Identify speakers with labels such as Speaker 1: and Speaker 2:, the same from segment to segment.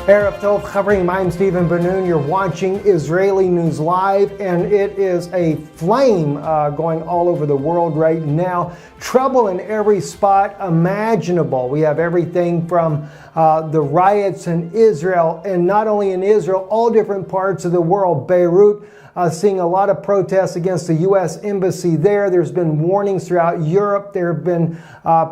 Speaker 1: Erev Tov Chavrim, I'm Stephen Ben-Nun. You're watching Israeli News Live, and it is a flame going all over the world right now. Trouble in every spot imaginable. We have everything from the riots in Israel, and not only in Israel, all different parts of the world. Beirut, seeing a lot of protests against the U.S. Embassy there. There's been warnings throughout Europe. There have been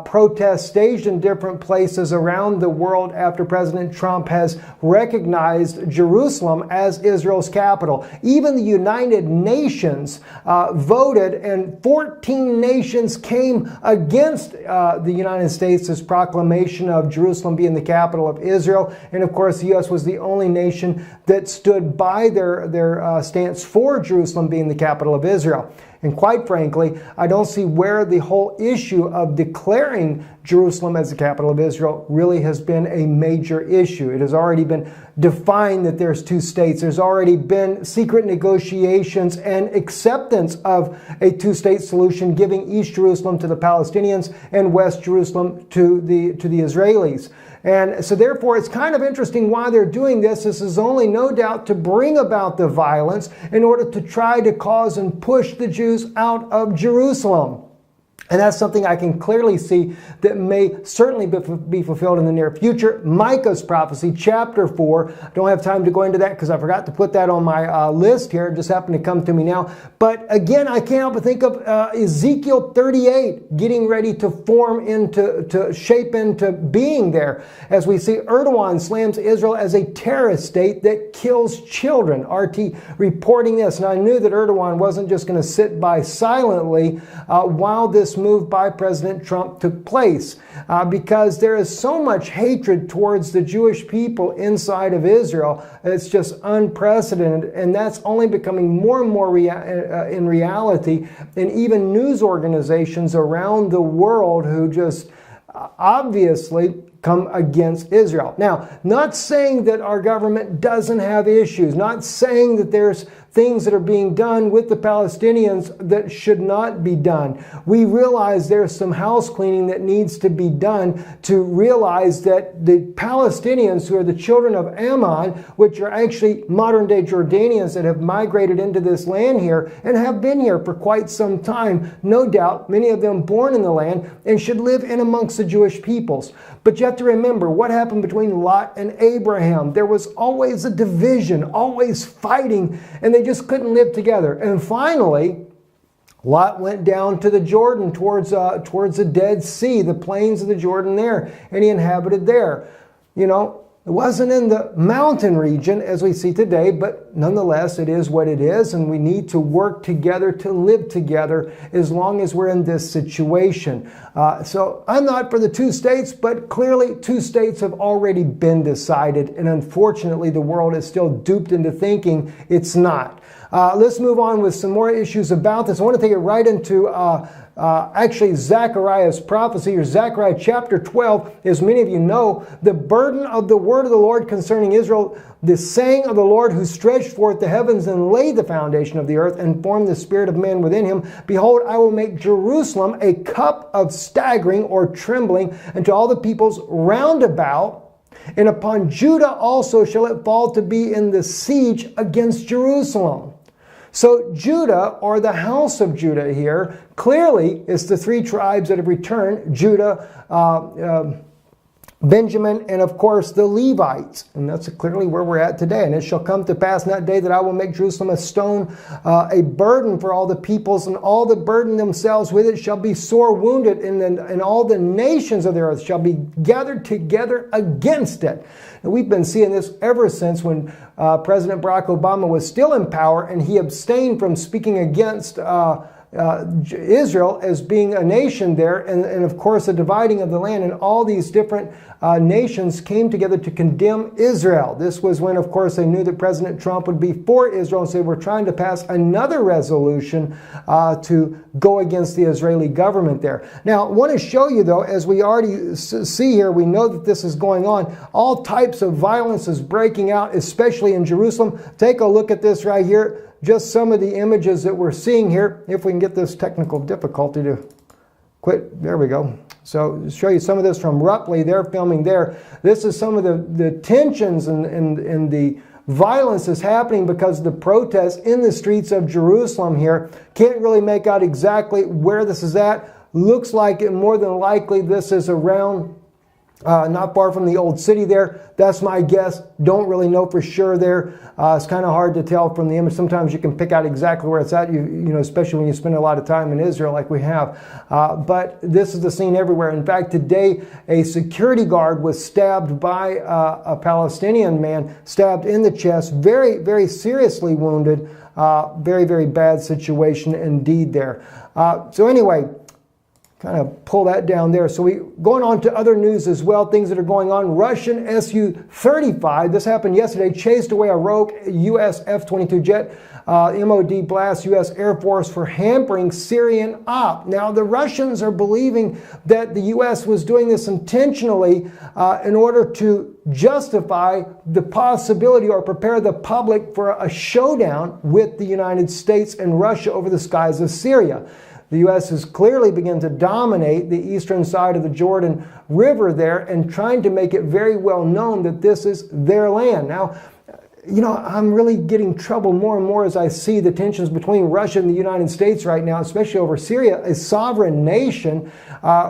Speaker 1: protests staged in different places around the world after President Trump has recognized Jerusalem as Israel's capital. Even the United Nations voted, and 14 nations came against the United States' proclamation of Jerusalem being the capital of Israel. And of course, the U.S. was the only nation that stood by their stance for Jerusalem being the capital of Israel. And quite frankly, I don't see where the whole issue of declaring Jerusalem as the capital of Israel really has been a major issue. It has already been defined that there's two states. There's already been secret negotiations and acceptance of a two-state solution, giving East Jerusalem to the Palestinians and West Jerusalem to the Israelis. And so therefore, it's kind of interesting why they're doing this. This is only no doubt to bring about the violence in order to try to cause and push the Jews out of Jerusalem. And that's something I can clearly see that may certainly be fulfilled in the near future. Micah's prophecy, chapter 4. I don't have time to go into that because I forgot to put that on my list here. It just happened to come to me now. But again, I can't help but think of Ezekiel 38 getting ready to form to shape into being there. As we see, Erdogan slams Israel as a terrorist state that kills children. RT reporting this. And I knew that Erdogan wasn't just going to sit by silently while this move by President Trump took place, because there is so much hatred towards the Jewish people inside of Israel. It's just unprecedented, and that's only becoming more and more in reality. And even news organizations around the world who just obviously come against Israel. Now, not saying that our government doesn't have issues, not saying that there's things that are being done with the Palestinians that should not be done. We realize there's some house cleaning that needs to be done to realize that the Palestinians, who are the children of Ammon, which are actually modern-day Jordanians that have migrated into this land here and have been here for quite some time, no doubt, many of them born in the land, and should live in amongst the Jewish peoples. But you have to remember what happened between Lot and Abraham. There was always a division, always fighting, and they just couldn't live together. And finally, Lot went down to the Jordan towards the Dead Sea, the plains of the Jordan there, and he inhabited there. You know, it wasn't in the mountain region as we see today, but nonetheless, it is what it is, and we need to work together to live together as long as we're in this situation. So I'm not for the two states, but clearly two states have already been decided, and unfortunately, the world is still duped into thinking it's not. Let's move on with some more issues about this. I want to take it right into actually Zechariah's prophecy, or Zechariah chapter 12. As many of you know, the burden of the word of the Lord concerning Israel, the saying of the Lord who stretched forth the heavens and laid the foundation of the earth and formed the spirit of man within him. Behold, I will make Jerusalem a cup of staggering or trembling unto all the peoples round about. And upon Judah also shall it fall to be in the siege against Jerusalem. So Judah, or the house of Judah here, clearly is the three tribes that have returned: Judah, Benjamin, and of course the Levites. And that's clearly where we're at today. And it shall come to pass in that day that I will make Jerusalem a stone, a burden for all the peoples, and all that burden themselves with it shall be sore wounded, and all the nations of the earth shall be gathered together against it. And we've been seeing this ever since when President Barack Obama was still in power, and he abstained from speaking against Israel as being a nation there, and of course the dividing of the land, and all these different nations came together to condemn Israel. This was when, of course, they knew that President Trump would be for Israel, and so they were trying to pass another resolution to go against the Israeli government there. Now, I want to show you, though, as we already see here, we know that this is going on. All types of violence is breaking out, especially in Jerusalem. Take a look at this right here. Just some of the images that we're seeing here. If we can get this technical difficulty to quit. There we go. So to show you some of this from Rupley, they're filming there. This is some of the tensions and the violence that's happening because of the protests in the streets of Jerusalem here. Can't really make out exactly where this is at. Looks like it more than likely this is around not far from the old city there. That's my guess. Don't really know for sure there. It's kind of hard to tell from the image. Sometimes you can pick out exactly where it's at, you know, especially when you spend a lot of time in Israel like we have. But this is the scene everywhere. In fact, today a security guard was stabbed by a Palestinian man, stabbed in the chest, very, very seriously wounded. Very, very bad situation indeed there. So anyway, kind of pull that down there. So going on to other news as well, things that are going on. Russian Su-35, this happened yesterday, chased away a rogue U.S. F-22 jet. MOD blasts U.S. Air Force for hampering Syrian op. Now, the Russians are believing that the U.S. was doing this intentionally in order to justify the possibility or prepare the public for a showdown with the United States and Russia over the skies of Syria. The U.S. has clearly begun to dominate the eastern side of the Jordan River there and trying to make it very well known that this is their land. Now, you know, I'm really getting trouble more and more as I see the tensions between Russia and the United States right now, especially over Syria, a sovereign nation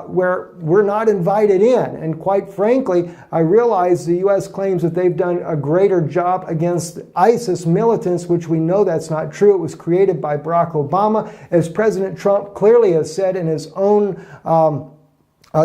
Speaker 1: where we're not invited in. And quite frankly, I realize the U.S. claims that they've done a greater job against ISIS militants, which we know that's not true. It was created by Barack Obama, as President Trump clearly has said in his own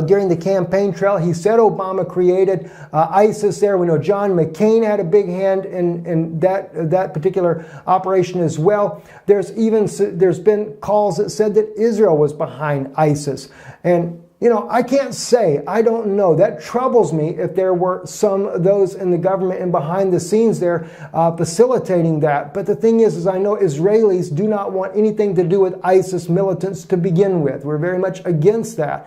Speaker 1: during the campaign trail. He said Obama created ISIS there. We know John McCain had a big hand in that particular operation as well. There's been calls that said that Israel was behind ISIS. And you know, I can't say, I don't know. That troubles me if there were some of those in the government and behind the scenes there facilitating that. But the thing is I know Israelis do not want anything to do with ISIS militants to begin with. We're very much against that.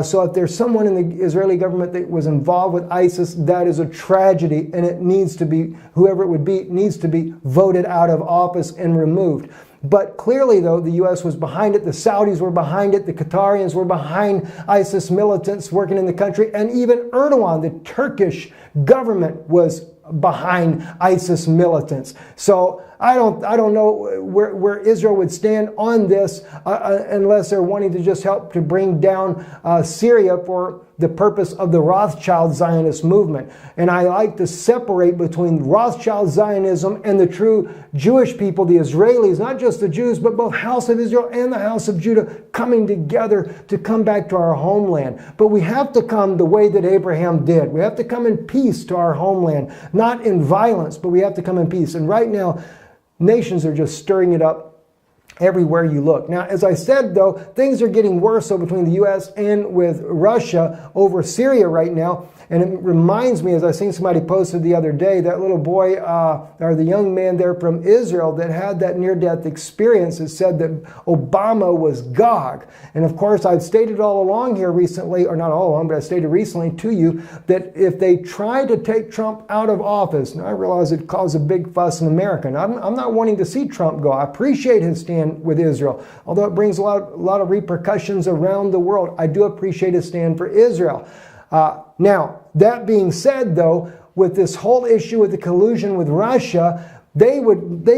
Speaker 1: So if there's someone in the Israeli government that was involved with ISIS, that is a tragedy, and it needs to be, whoever it would be, needs to be voted out of office and removed. But clearly, though, the U.S. was behind it. The Saudis were behind it. The Qatarians were behind ISIS militants working in the country. And even Erdogan, the Turkish government, was behind ISIS militants. So I don't know where Israel would stand on this unless they're wanting to just help to bring down Syria for the purpose of the Rothschild Zionist movement. And I like to separate between Rothschild Zionism and the true Jewish people, the Israelis, not just the Jews, but both House of Israel and the House of Judah coming together to come back to our homeland. But we have to come the way that Abraham did. We have to come in peace to our homeland, not in violence, but we have to come in peace. And right now, nations are just stirring it up everywhere you look. Now, as I said, though, things are getting worse so between the U.S. and with Russia over Syria right now. And it reminds me, as I seen somebody posted the other day, that little boy or the young man there from Israel that had that near-death experience that said that Obama was Gog. And of course, I've stated all along here recently, or not all along, but I stated recently to you that if they try to take Trump out of office, and I realize it caused a big fuss in America, and I'm not wanting to see Trump go. I appreciate his stand with Israel, although it brings a lot of repercussions around the world. I do appreciate his stand for Israel. Now, that being said, though, with this whole issue with the collusion with Russia, they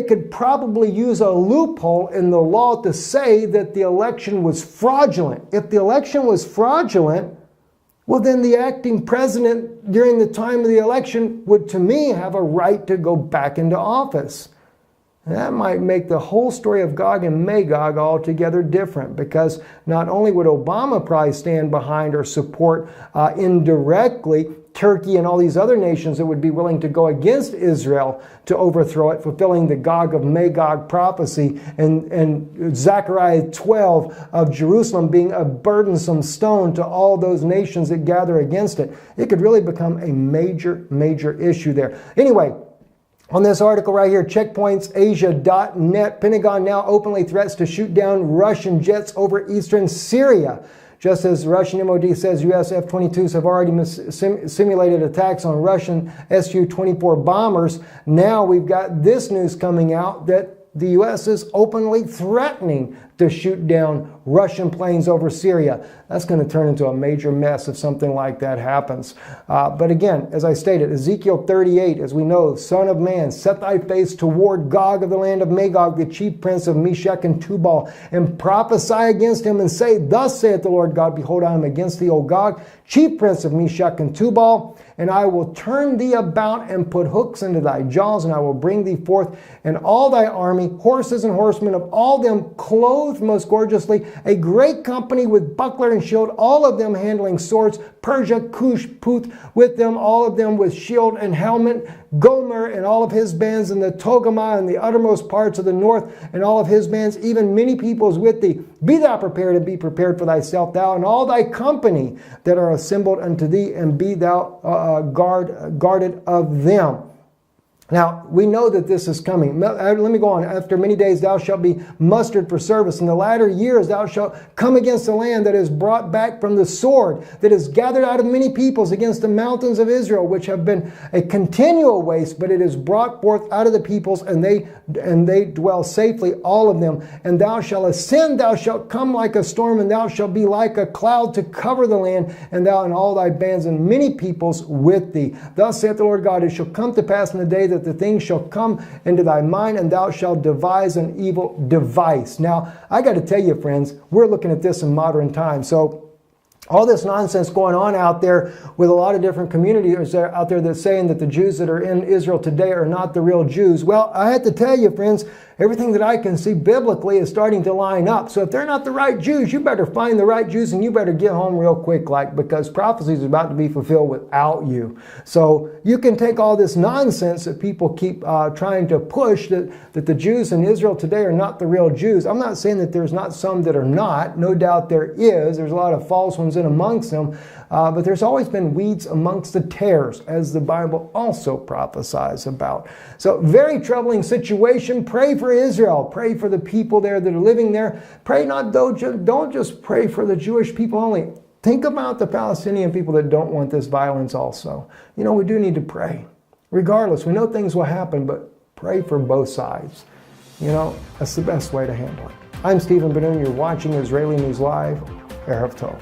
Speaker 1: could probably use a loophole in the law to say that the election was fraudulent. If the election was fraudulent, well, then the acting president during the time of the election would, to me, have a right to go back into office. That might make the whole story of Gog and Magog altogether different, because not only would Obama probably stand behind or support indirectly Turkey and all these other nations that would be willing to go against Israel to overthrow it, fulfilling the Gog of Magog prophecy and Zechariah 12 of Jerusalem being a burdensome stone to all those nations that gather against it. It could really become a major, major issue there. Anyway, on this article right here, checkpointsasia.net, Pentagon now openly threats to shoot down Russian jets over Eastern Syria. Just as the Russian MOD says U.S. F-22s have already simulated attacks on Russian Su-24 bombers, now we've got this news coming out that the U.S. is openly threatening to shoot down Russian planes over Syria. That's going to turn into a major mess if something like that happens. But again, as I stated, Ezekiel 38, as we know, Son of man, set thy face toward Gog of the land of Magog, the chief prince of Meshech and Tubal, and prophesy against him and say, thus saith the Lord God, behold, I am against thee, O Gog, chief prince of Meshech and Tubal, and I will turn thee about and put hooks into thy jaws, and I will bring thee forth and all thy army, horses and horsemen, of all them clothed most gorgeously, a great company with buckler and shield, all of them handling swords, Persia, Cush, Puth, with them, all of them with shield and helmet, Gomer and all of his bands, and the Togarmah and the uttermost parts of the north, and all of his bands, even many peoples with thee. Be thou prepared, and be prepared for thyself, thou and all thy company that are assembled unto thee, and be thou guarded of them. Now, we know that this is coming. Let me go on. After many days thou shalt be mustered for service. In the latter years thou shalt come against the land that is brought back from the sword, that is gathered out of many peoples, against the mountains of Israel, which have been a continual waste, but it is brought forth out of the peoples, and they dwell safely, all of them. And thou shalt ascend, thou shalt come like a storm, and thou shalt be like a cloud to cover the land, and thou and all thy bands and many peoples with thee. Thus saith the Lord God, it shall come to pass in the day that the thing shall come into thy mind, and thou shalt devise an evil device. Now, I got to tell you, friends, we're looking at this in modern times. So all this nonsense going on out there with a lot of different communities out there that's saying that the Jews that are in Israel today are not the real Jews. Well, I have to tell you, friends, everything that I can see biblically is starting to line up. So if they're not the right Jews, you better find the right Jews, and you better get home real quick, because prophecy is about to be fulfilled without you. So you can take all this nonsense that people keep trying to push, that the Jews in Israel today are not the real Jews. I'm not saying that there's not some that are not. No doubt there is. There's a lot of false ones in amongst them. But there's always been weeds amongst the tares, as the Bible also prophesies about. So very troubling situation. Pray for Israel. Pray for the people there that are living there. Pray don't just pray for the Jewish people only. Think about the Palestinian people that don't want this violence also. You know, we do need to pray. Regardless, we know things will happen, but pray for both sides. You know, that's the best way to handle it. I'm Stephen Benoon. You're watching Israeli News Live. Erev Tov.